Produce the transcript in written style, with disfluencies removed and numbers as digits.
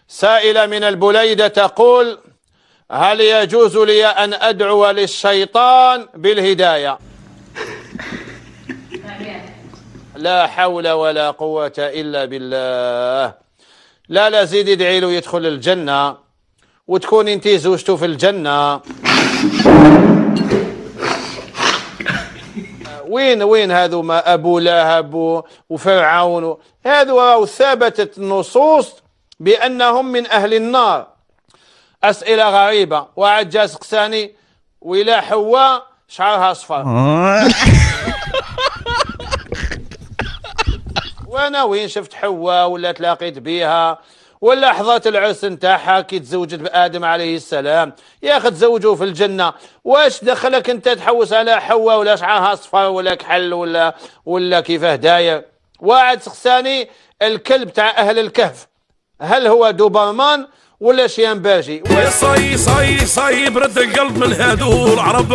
سائلة من البليدة تقول: هل يجوز لي أن أدعو للشيطان بالهداية؟ لا حول ولا قوة إلا بالله. لا زيد ادعي له يدخل الجنة وتكون انت زوجته في الجنة. وين هذو ما أبو لهب وفرعون هذو ثابتت النصوص بأنهم من أهل النار. أسئلة غريبة. واحد جا سقساني: وإلى حواء شعرها أصفر. وانا وين شفت حواء ولا تلاقيت بها ولا لحظات العرس نتاعها كي تزوجت بآدم عليه السلام؟ يا أخي تزوجوا في الجنة، واش دخلك أنت تحوس على حواء ولا شعرها أصفر ولا كحل ولا كيفاه داير؟ واحد سقساني: الكلب تاع أهل الكهف هل هو دوبرمان ولا شيامباجي؟ صي برد القلب من هادو العرب.